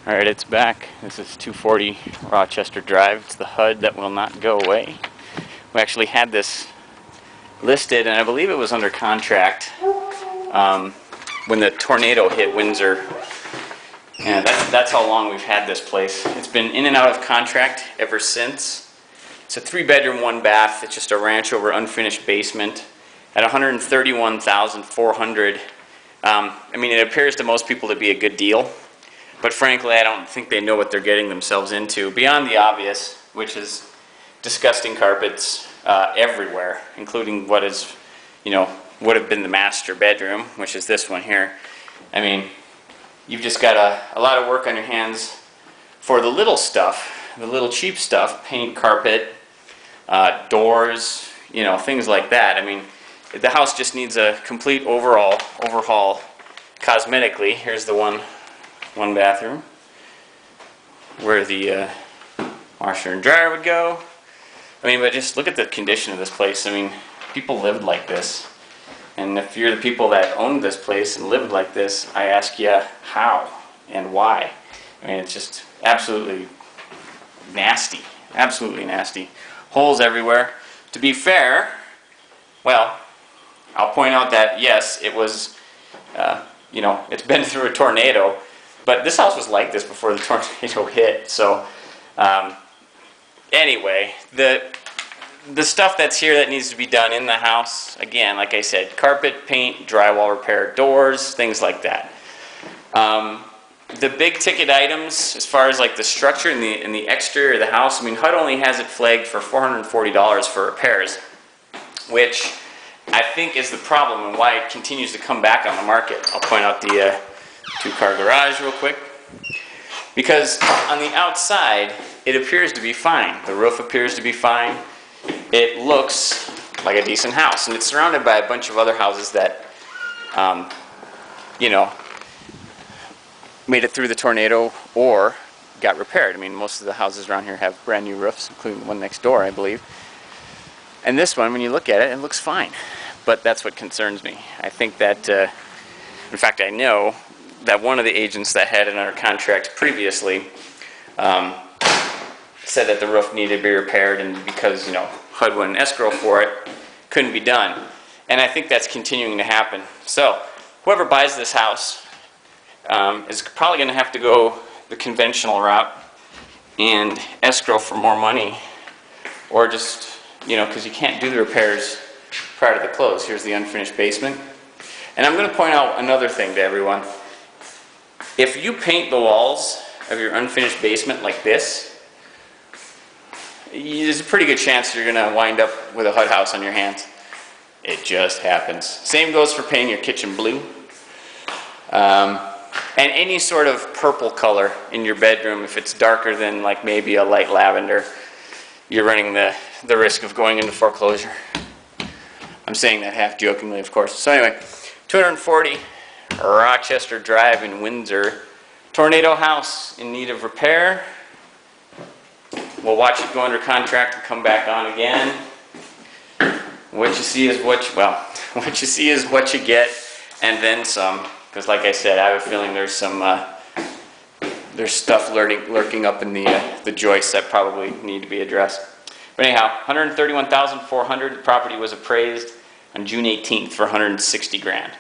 Alright, it's back. This is 240 Rochester Drive. It's the HUD that will not go away. We actually had this listed, and I believe it was under contract when the tornado hit Windsor. And that's how long we've had this place. It's been in and out of contract ever since. It's a 3-bedroom, 1-bath. It's just a ranch over unfinished basement at $131,400. I mean, it appears to most people to be a good deal. But frankly, I don't think they know what they're getting themselves into, beyond the obvious, which is disgusting carpets everywhere, including what is, would have been the master bedroom, which is this one here. I mean, you've just got a lot of work on your hands for the little stuff, the little cheap stuff, paint, carpet, doors, things like that. I mean, the house just needs a complete overhaul cosmetically. Here's the one bathroom where the washer and dryer would go. I mean, but just look at the condition of this place. I mean, people lived like this. And if you're the people that owned this place and lived like this, I ask you how and why. I mean, it's just absolutely nasty. Absolutely nasty. Holes everywhere. To be fair, well, I'll point out that, yes, it was, it's been through a tornado. But this house was like this before the tornado hit. So anyway, the stuff that's here that needs to be done in the house, again, like I said, carpet, paint, drywall repair, doors, things like that. The big ticket items, as far as like the structure and the exterior of the house, I mean, HUD only has it flagged for $440 for repairs, which I think is the problem and why it continues to come back on the market. I'll point out the 2-car garage real quick, because on the outside it appears to be fine. The roof appears to be fine. It looks like a decent house, and it's surrounded by a bunch of other houses that made it through the tornado or got repaired. I mean, most of the houses around here have brand new roofs, including the one next door, I believe. And this one, when you look at it, it looks fine. But that's what concerns me. I think that in fact, I know that one of the agents that had it under contract previously said that the roof needed to be repaired, and because HUD went in escrow for it, couldn't be done. And I think that's continuing to happen. So whoever buys this house is probably going to have to go the conventional route and escrow for more money, or just because you can't do the repairs prior to the close. Here's the unfinished basement. And I'm going to point out another thing to everyone. If you paint the walls of your unfinished basement like this, there's a pretty good chance you're going to wind up with a HUD house on your hands. It just happens. Same goes for painting your kitchen blue. And any sort of purple color in your bedroom, if it's darker than like maybe a light lavender, you're running the risk of going into foreclosure. I'm saying that half jokingly, of course. So anyway, 240 Rochester Drive in Windsor. Tornado house in need of repair. We'll watch it go under contract and come back on again. What you see is what you get, and then some. Because like I said, I have a feeling there's stuff lurking up in the joists that probably need to be addressed. But anyhow, $131,400. The property was appraised on June 18th for $160,000.